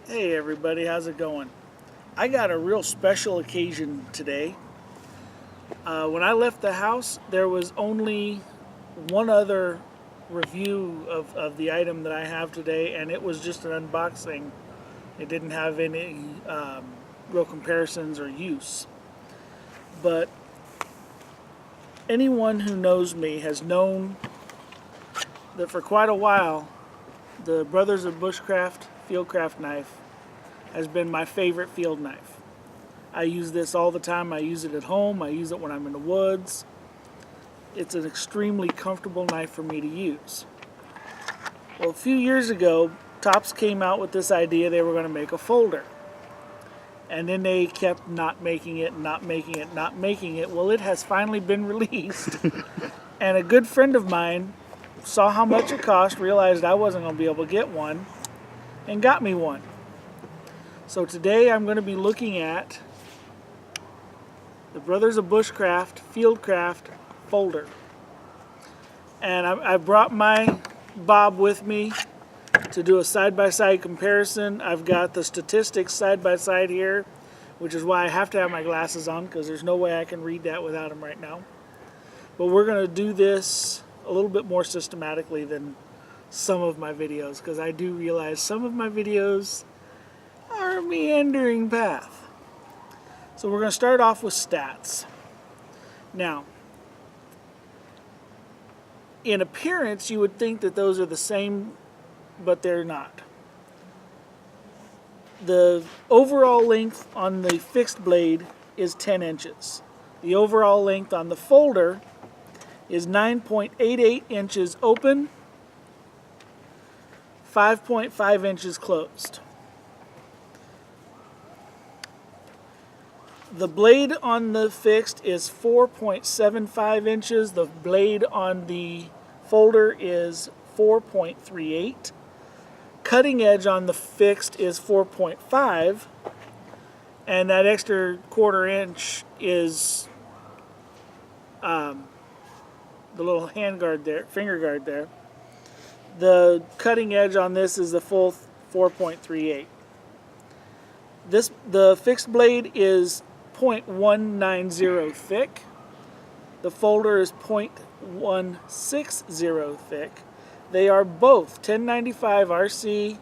Hey everybody, how's it going? I got a real special occasion today. When I left the house, there was only one other review of the item that I have today, and it was just an unboxing. It didn't have any real comparisons or use. But anyone who knows me has known that for quite a while, the Brothers of Bushcraft Fieldcraft knife has been my favorite field knife. I use this all the time. I use it at home. I use it when I'm in the woods. It's an extremely comfortable knife for me to use. Well, a few years ago, Tops came out with this idea they were going to make a folder. And then they kept not making it. Well, it has finally been released. And a good friend of mine saw how much it cost, realized I wasn't going to be able to get one, and got me one. So today I'm going to be looking at the Brothers of Bushcraft Fieldcraft Folder. And I brought my BoB with me to do a side-by-side comparison. I've got the statistics side-by-side here, which is why I have to have my glasses on, because there's no way I can read that without them right now. But we're going to do this a little bit more systematically than some of my videos, because I do realize some of my videos are a meandering path. So we're going to start off with stats. Now, in appearance, you would think that those are the same, but they're not. The overall length on the fixed blade is 10 inches. The overall length on the folder is 9.88 inches open, 5.5 inches closed. The blade on the fixed is 4.75 inches. The blade on the folder is 4.38. Cutting edge on the fixed is 4.5. And that extra quarter inch is the little hand guard there, finger guard there. The cutting edge on this is the full 4.38. The fixed blade is 0.190 thick. The folder is 0.160 thick. They are both 1095 RC.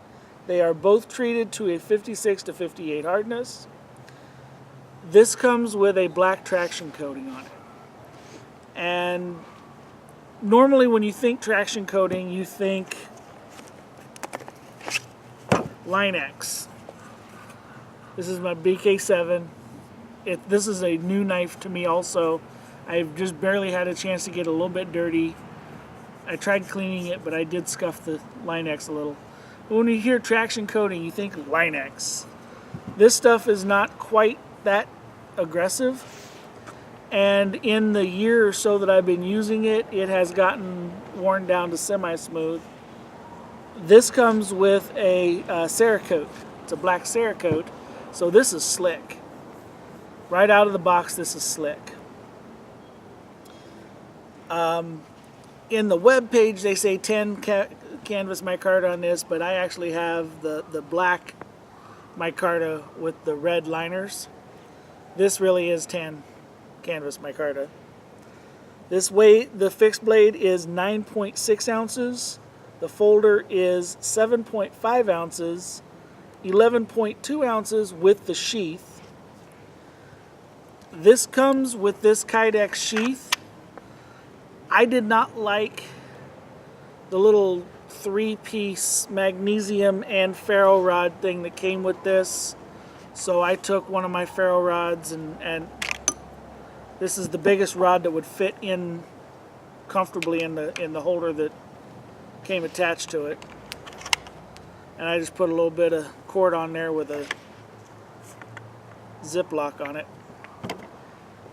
They are both treated to a 56 to 58 hardness. This comes with a black traction coating on it. And normally when you think traction coating, you think Line-X. This is my BK7. This is a new knife to me also. I've just barely had a chance to get a little bit dirty. I tried cleaning it, but I did scuff the Line-X a little. But when you hear traction coating, you think Line-X. This stuff is not quite that aggressive. And in the year or so that I've been using it, it has gotten worn down to semi-smooth. This comes with a Cerakote. It's a black Cerakote, so this is slick. Right out of the box, this is slick. In the web page, they say 10 canvas micarta on this, but I actually have the black micarta with the red liners. This really is 10 canvas micarta. This weight, the fixed blade is 9.6 ounces. The folder is 7.5 ounces, 11.2 ounces with the sheath. This comes with this Kydex sheath. I did not like the little 3-piece magnesium and ferro rod thing that came with this. So I took one of my ferro rods and this is the biggest rod that would fit in comfortably in the holder that came attached to it. And I just put a little bit of cord on there with a Ziploc on it.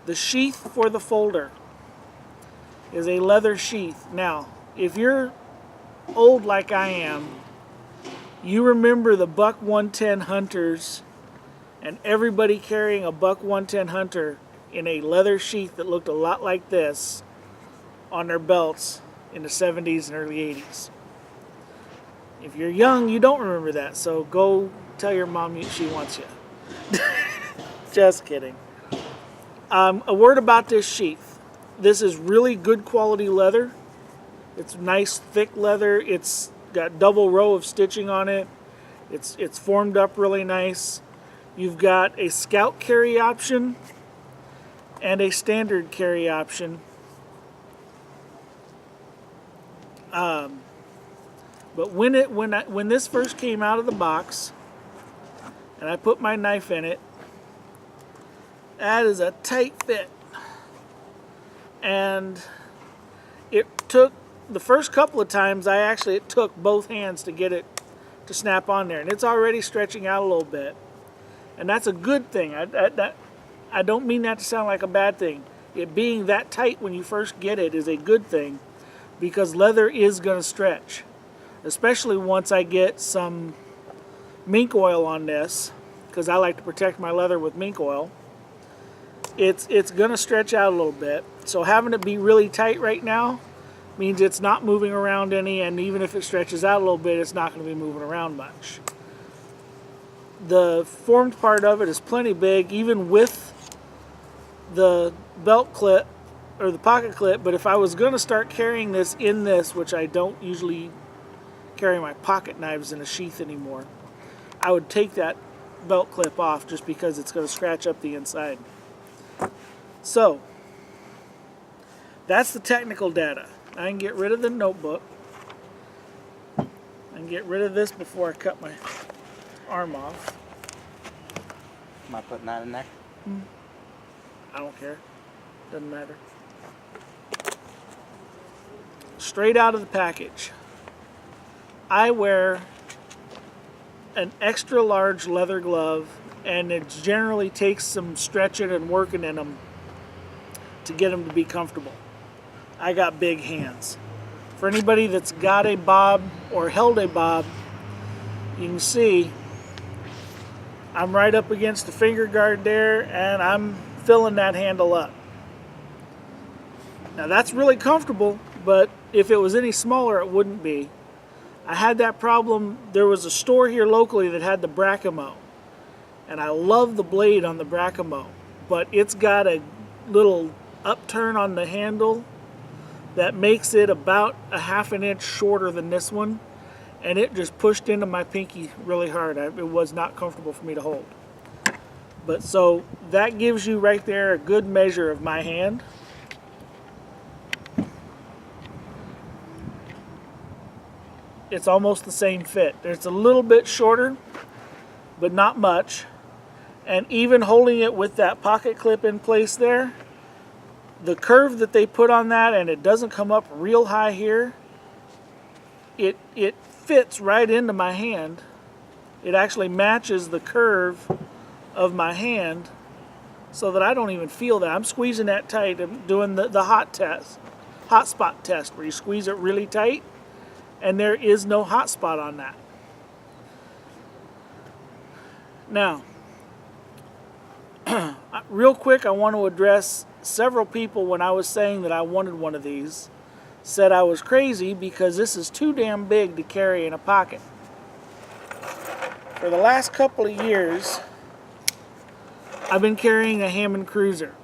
The sheath for the folder is a leather sheath. Now, if you're old like I am, you remember the Buck 110 Hunters and everybody carrying a Buck 110 Hunter in a leather sheath that looked a lot like this on their belts in the 70s and early 80s. If you're young, you don't remember that, so go tell your mom she wants you. Just kidding. A word about this sheath. This is really good quality leather. It's nice thick leather. It's got double row of stitching on it. It's formed up really nice. You've got a scout carry option and a standard carry option. But when this first came out of the box and I put my knife in it, that is a tight fit. And it took, the first couple of times it took both hands to get it to snap on there, and it's already stretching out a little bit, and that's a good thing. I don't mean that to sound like a bad thing. It being that tight when you first get it is a good thing, because leather is going to stretch, especially once I get some mink oil on this, because I like to protect my leather with mink oil. It's going to stretch out a little bit, so having it be really tight right now means it's not moving around any, and even if it stretches out a little bit, it's not going to be moving around much. The formed part of it is plenty big, even with the belt clip or the pocket clip, but if I was going to start carrying this in this, which I don't usually carry my pocket knives in a sheath anymore, I would take that belt clip off just because it's going to scratch up the inside. So, that's the technical data. I can get rid of the notebook. I can get rid of this before I cut my arm off. Am I putting that in there? I don't care. Doesn't matter. Straight out of the package, I wear an extra large leather glove, and it generally takes some stretching and working in them to get them to be comfortable. I got big hands. For anybody that's got a BoB or held a BoB, you can see I'm right up against the finger guard there, and I'm filling that handle up. Now that's really comfortable, but if it was any smaller, it wouldn't be. I had that problem. There was a store here locally that had the Bracamo, and I love the blade on the Bracamo, but it's got a little upturn on the handle that makes it about a ½ an inch shorter than this one, and it just pushed into my pinky really hard. It was not comfortable for me to hold. But so that gives you right there a good measure of my hand. It's almost the same fit. It's a little bit shorter, but not much. And even holding it with that pocket clip in place there, the curve that they put on that, and it doesn't come up real high here, it fits right into my hand. It actually matches the curve of my hand so that I don't even feel that. I'm squeezing that tight. I'm doing the hot spot test, where you squeeze it really tight, and there is no hot spot on that. Now, real quick, I want to address several people when I was saying that I wanted one of these, said I was crazy because this is too damn big to carry in a pocket. For the last couple of years, I've been carrying a Hammond Cruiser,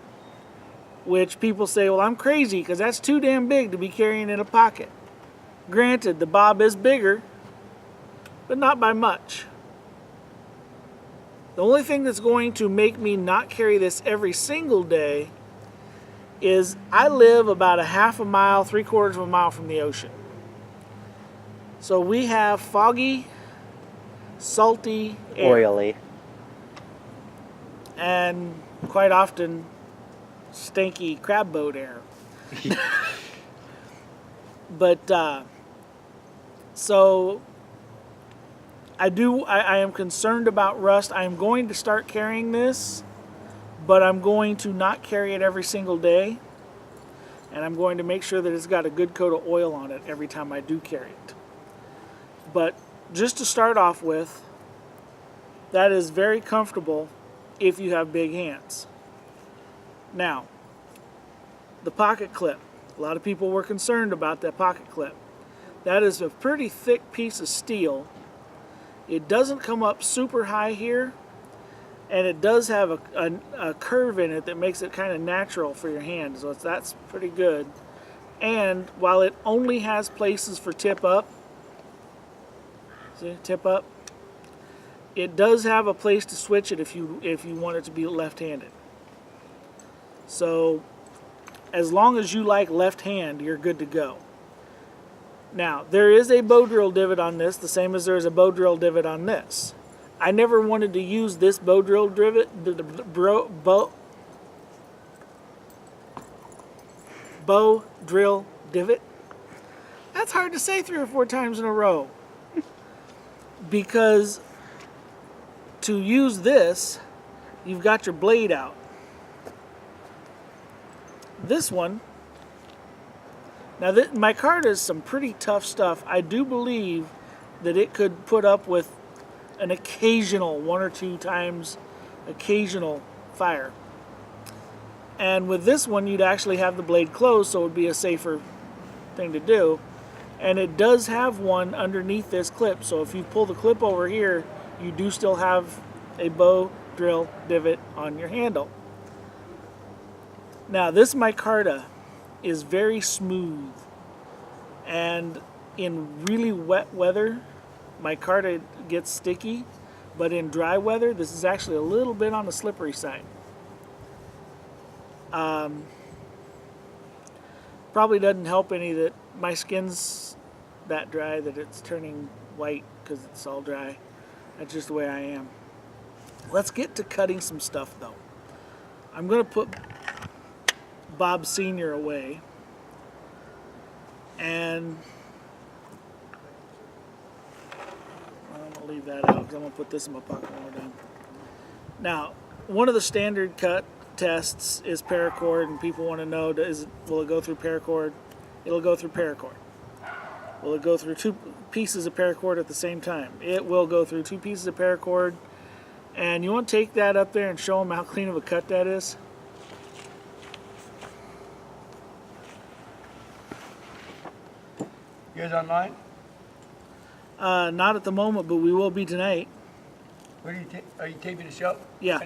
which people say, well, I'm crazy because that's too damn big to be carrying in a pocket. Granted, the BoB is bigger, but not by much. The only thing that's going to make me not carry this every single day is I live about a ½ a mile, 3/4 of a mile from the ocean. So we have foggy, salty air. Oily. And quite often stinky crab boat air. But so I am concerned about rust. I am going to start carrying this, but I'm going to not carry it every single day, and I'm going to make sure that it's got a good coat of oil on it every time I do carry it. But just to start off with, that is very comfortable if you have big hands. Now, the pocket clip. A lot of people were concerned about that pocket clip. That is a pretty thick piece of steel. It doesn't come up super high here, and it does have a curve in it that makes it kind of natural for your hand, so that's pretty good. And while it only has places for tip up, see, tip up, it does have a place to switch it if you want it to be left-handed. So as long as you like left hand, you're good to go. Now, there is a bow drill divot on this, the same as there is a bow drill divot on this. I never wanted to use this bow drill divot, bow drill divot. That's hard to say 3 or 4 times in a row. Because to use this, you've got your blade out. This one, now micarta is some pretty tough stuff. I do believe that it could put up with an occasional 1 or 2 times occasional fire. And with this one, you'd actually have the blade closed, so it would be a safer thing to do. And it does have one underneath this clip, so if you pull the clip over here, you do still have a bow drill divot on your handle. Now, this micarta is very smooth, and in really wet weather, micarta gets sticky, but in dry weather, this is actually a little bit on the slippery side. Probably doesn't help any that my skin's that dry that it's turning white because it's all dry. That's just the way I am. Let's get to cutting some stuff though. I'm going to put Bob Sr. away, and I'm going to leave that out because I'm going to put this in my pocket when we're done. Now, one of the standard cut tests is paracord, and people want to know, will it go through paracord? It'll go through paracord. Will it go through 2 pieces of paracord at the same time? It will go through 2 pieces of paracord. And you want to take that up there and show them how clean of a cut that is? You guys online? Not at the moment, but we will be tonight. Where do you are you taping the show? Yeah.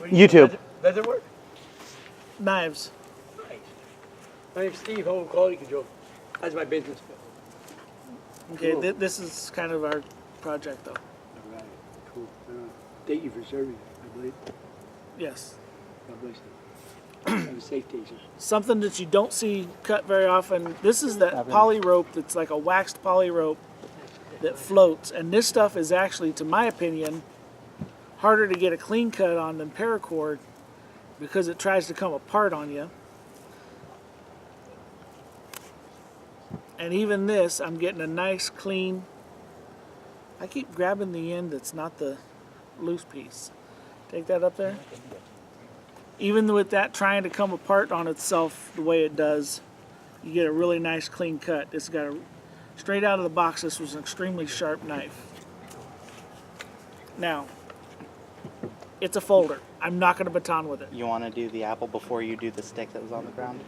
YouTube. Does it work? Knives. Nice. My name's Steve, Home Quality Control. That's my business. Okay, Cool. This is kind of our project though. All right, cool. Thank you for serving, I believe. Yes. God bless you. Have a safe day, sir. Something that you don't see cut very often. This is that poly rope that's like a waxed poly rope that floats. And this stuff is actually, to my opinion, harder to get a clean cut on than paracord because it tries to come apart on you. And even this, I'm getting a nice clean. I keep grabbing the end that's not the loose piece. Take that up there. Even with that trying to come apart on itself the way it does, you get a really nice clean cut. It's got straight out of the box, this was an extremely sharp knife. Now, it's a folder. I'm not going to baton with it. You want to do the apple before you do the stick that was on the ground?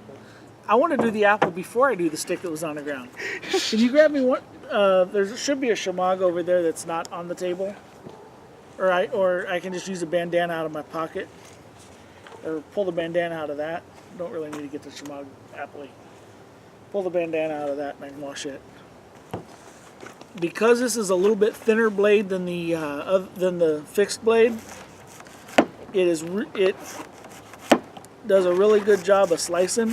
I want to do the apple before I do the stick that was on the ground. Can you grab me one? There should be a shamag over there that's not on the table. Or I can just use a bandana out of my pocket. Or pull the bandana out of that. Don't really need to get the shamag apple. Pull the bandana out of that and I can wash it. Because this is a little bit thinner blade than the fixed blade, it does a really good job of slicing.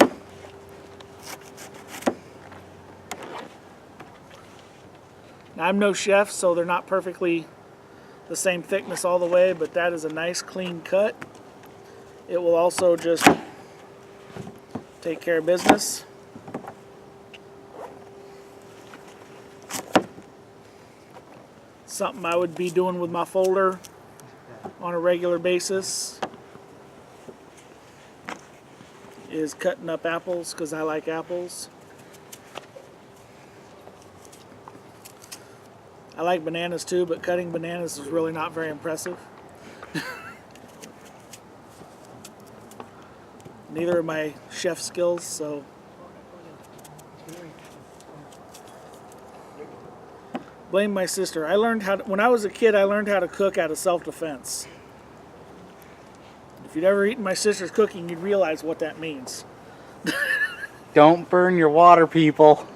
Now, I'm no chef, so they're not perfectly the same thickness all the way, but that is a nice clean cut. It will also just take care of business. Something I would be doing with my folder on a regular basis is cutting up apples because I like apples. I like bananas too, but cutting bananas is really not very impressive. Neither are my chef skills, so. Blame my sister. When I was a kid, I learned how to cook out of self-defense. If you'd ever eaten my sister's cooking, you'd realize what that means. Don't burn your water, people.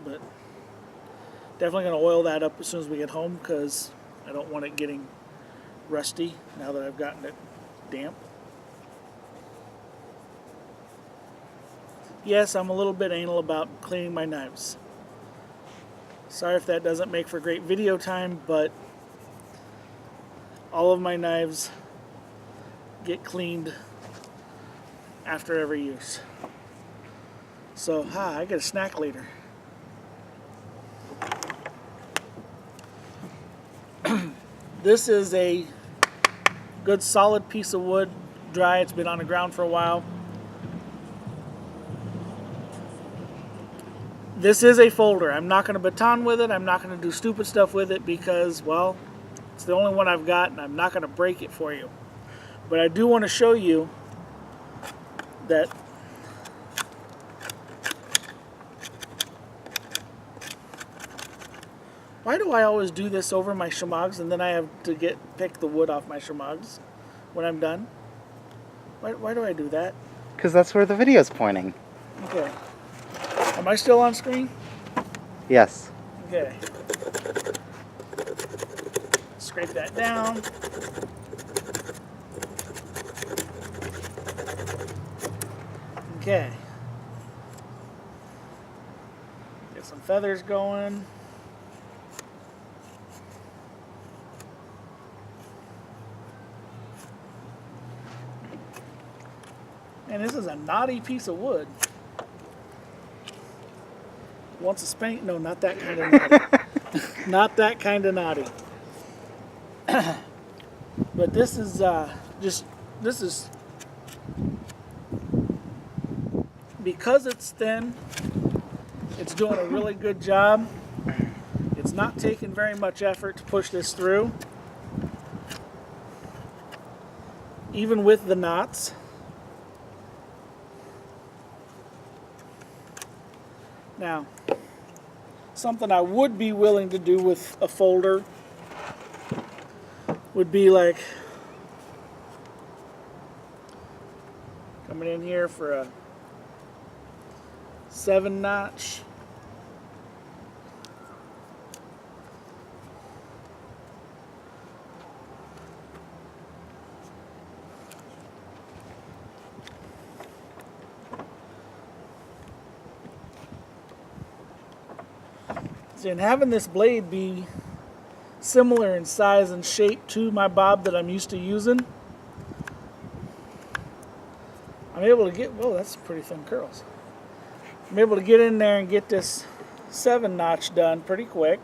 But definitely going to oil that up as soon as we get home because I don't want it getting rusty now that I've gotten it damp. Yes, I'm a little bit anal about cleaning my knives. Sorry if that doesn't make for great video time, but all of my knives get cleaned after every use. So, I get a snack later. This is a good solid piece of wood, dry. It's been on the ground for a while. This is a folder. I'm not going to baton with it. I'm not going to do stupid stuff with it because, well, it's the only one I've got and I'm not going to break it for you. But I do want to show you that why do I always do this over my shamags and then I have to pick the wood off my shamags when I'm done? Why do I do that? Because that's where the video's pointing. Okay. Am I still on screen? Yes. Okay. Scrape that down. Okay. Get some feathers going. And this is a knotty piece of wood. Wants a spank? No, not that kind of naughty. Not that kind of naughty. But this is because it's thin, it's doing a really good job. It's not taking very much effort to push this through. Even with the knots. Now, something I would be willing to do with a folder would be like coming in here for a 7-notch. And having this blade be similar in size and shape to my bob that I'm used to using, I'm able to get, whoa, that's pretty thin curls. I'm able to get in there and get this 7-notch done pretty quick.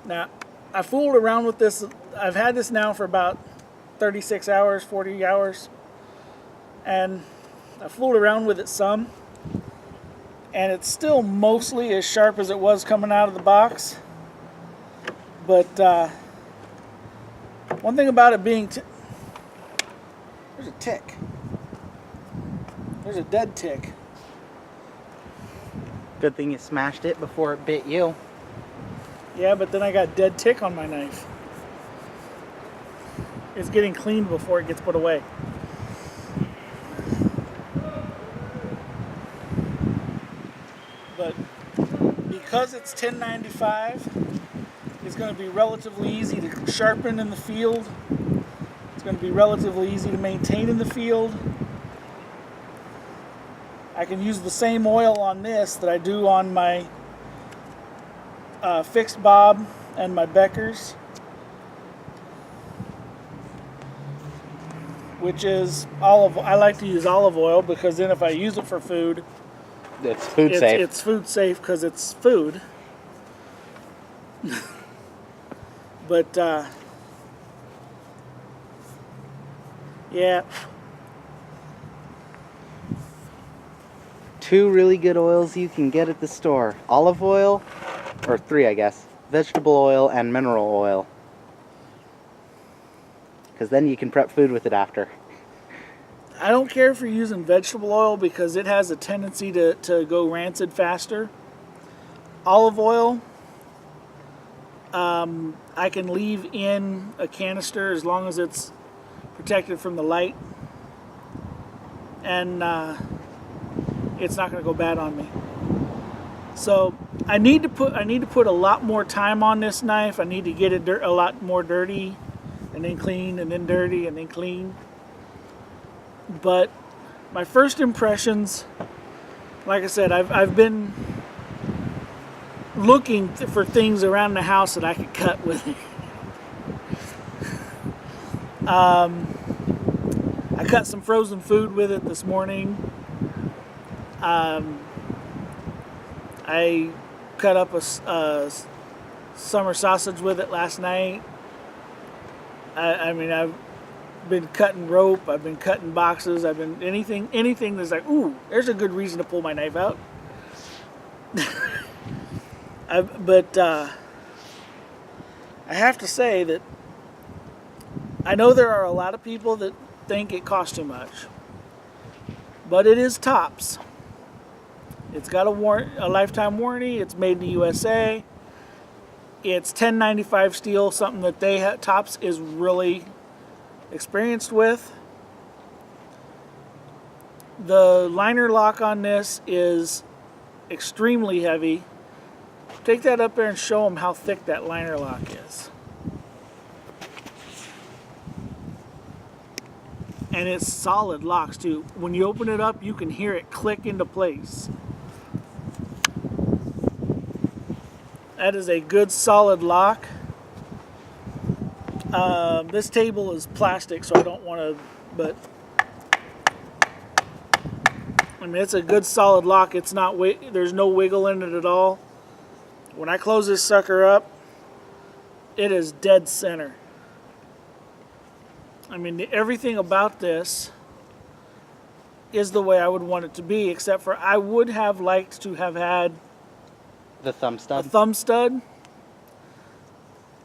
Now, I fooled around with this. I've had this now for about 36 hours, 40 hours. And I fooled around with it some, and it's still mostly as sharp as it was coming out of the box. But one thing about it being, there's a tick. There's a dead tick. Good thing you smashed it before it bit you. Yeah, but then I got dead tick on my knife. It's getting cleaned before it gets put away. But because it's 1095, it's going to be relatively easy to sharpen in the field. It's going to be relatively easy to maintain in the field. I can use the same oil on this that I do on my fixed bob and my Beckers, which is olive. I like to use olive oil because then if I use it for food, It's food safe. It's food safe because it's food. But yeah. 2 really good oils you can get at the store. Olive oil, or 3 I guess. vegetable oil and mineral oil. Because then you can prep food with it after. I don't care for using vegetable oil because it has a tendency to go rancid faster. Olive oil, I can leave in a canister as long as it's protected from the light, and it's not going to go bad on me. So I need to put a lot more time on this knife. I need to get it a lot more dirty, and then clean, and then dirty, and then clean. But my first impressions, like I said, I've been looking for things around the house that I could cut with it. I cut some frozen food with it this morning. I cut up a summer sausage with it last night. I mean, I've been cutting rope. I've been cutting boxes. I've been anything that's like, ooh, there's a good reason to pull my knife out. But I have to say that I know there are a lot of people that think it costs too much, but it is Tops. It's got a lifetime warranty. It's made in the USA. It's 1095 steel, something that Tops is really experienced with. The liner lock on this is extremely heavy. Take that up there and show them how thick that liner lock is. And it's solid locks too. When you open it up, you can hear it click into place. That is a good solid lock. This table is plastic, so I don't want to, but I mean, it's a good solid lock. It's not, there's no wiggle in it at all. When I close this sucker up, it is dead center. I mean, everything about this is the way I would want it to be, except for I would have liked to have had The thumb stud. a thumb stud.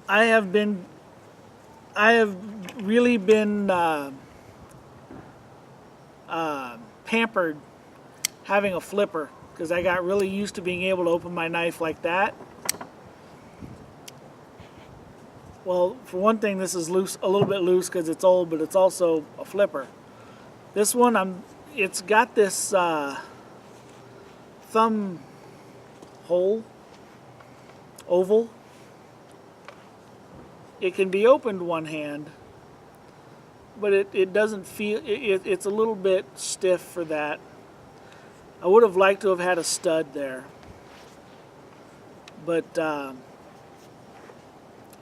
I have really been pampered having a flipper because I got really used to being able to open my knife like that. Well, for one thing, this is loose, a little bit loose because it's old, but it's also a flipper. This one, it's got this thumb hole, oval. It can be opened one hand, but it doesn't feel, it's a little bit stiff for that. I would have liked to have had a stud there, but I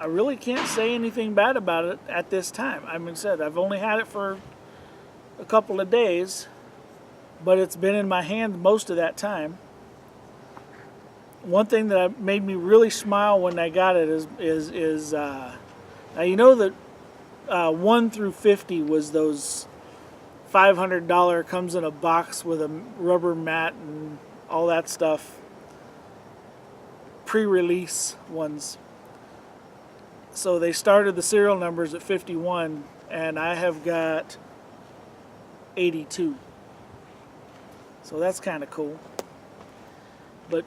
really can't say anything bad about it at this time. I mean, I've only had it for a couple of days, but it's been in my hand most of that time. One thing that made me really smile when I got it is now you know that 1 through 50 was those $500 comes in a box with a rubber mat and all that stuff, pre-release ones. So they started the serial numbers at 51, and I have got 82. So that's kind of cool. But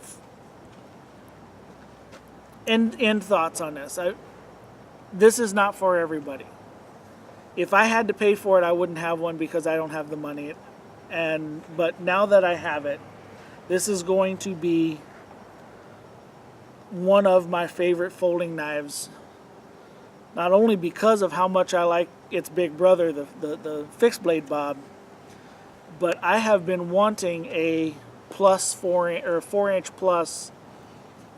end thoughts on this. This is not for everybody. If I had to pay for it, I wouldn't have one because I don't have the money. But now that I have it, this is going to be one of my favorite folding knives. Not only because of how much I like its big brother, the fixed blade BoB, but I have been wanting a 4-inch plus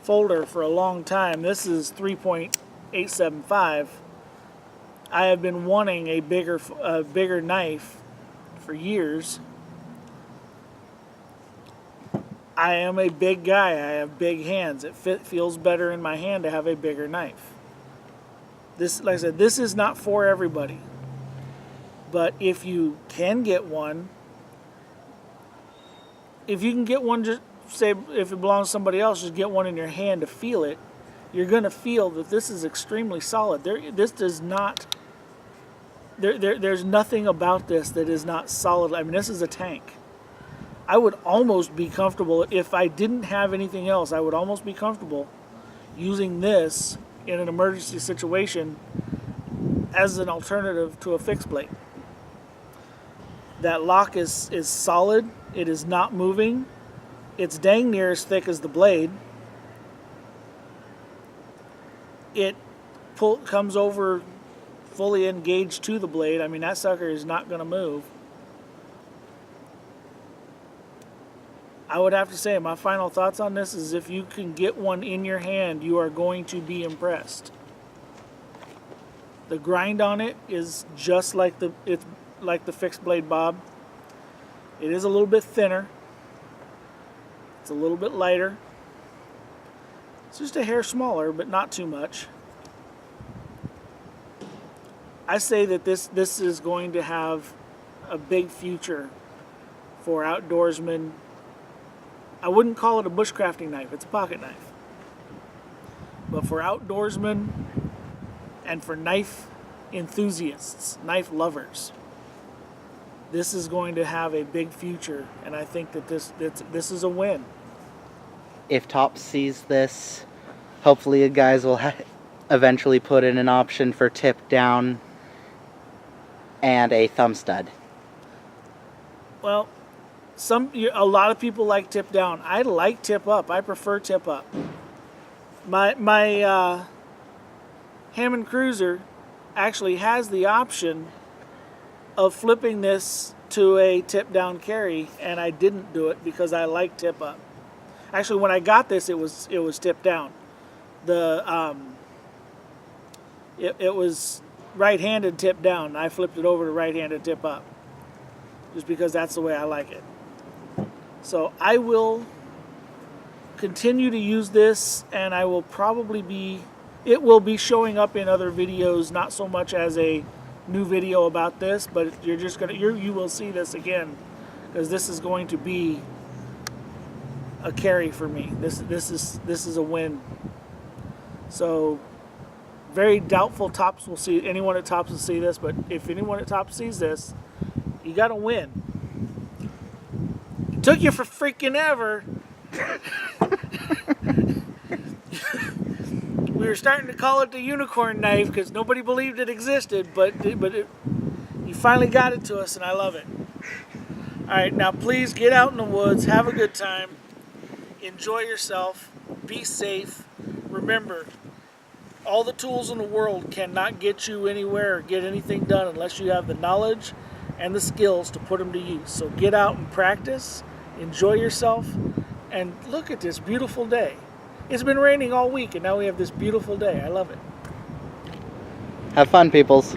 folder for a long time. This is 3.875. I have been wanting a bigger knife for years. I am a big guy. I have big hands. It feels better in my hand to have a bigger knife. This, like I said, this is not for everybody. But if you can get one, just say if it belongs to somebody else, just get one in your hand to feel it. you're going to feel that this is extremely solid. This does not, there's nothing about this that is not solid. I mean, this is a tank. I would almost be comfortable, if I didn't have anything else, I would almost be comfortable using this in an emergency situation as an alternative to a fixed blade. That lock is solid. It is not moving. It's dang near as thick as the blade. It comes over fully engaged to the blade. I mean, that sucker is not going to move. I would have to say my final thoughts on this is if you can get one in your hand, you are going to be impressed. The grind on it is just like it's like the fixed blade BoB. It is a little bit thinner. It's a little bit lighter. It's just a hair smaller, but not too much. I say that this is going to have a big future for outdoorsmen. I wouldn't call it a bushcrafting knife, it's a pocket knife. But for outdoorsmen and for knife enthusiasts, knife lovers, this is going to have a big future, and I think that this is a win. If Tops sees this, hopefully you guys will eventually put in an option for tip down and a thumb stud. Well, a lot of people like tip down. I like tip up. I prefer tip up. My Hammond Cruiser actually has the option of flipping this to a tip down carry, and I didn't do it because I like tip up. Actually, when I got this, it was tip down. It was right-handed tip down. I flipped it over to right-handed tip up, just because that's the way I like it. So I will continue to use this, and I will it will be showing up in other videos, not so much as a new video about this, but you will see this again, because this is going to be a carry for me. This is a win. So very doubtful anyone at Tops will see this, but if anyone at Tops sees this, you got to win. It took you for freaking ever. We were starting to call it the unicorn knife because nobody believed it existed, but you finally got it to us, and I love it. All right, now please get out in the woods, have a good time, enjoy yourself, be safe. Remember, all the tools in the world cannot get you anywhere or get anything done unless you have the knowledge and the skills to put them to use. So get out and practice, enjoy yourself, and look at this beautiful day. It's been raining all week, and now we have this beautiful day. I love it. Have fun, peoples.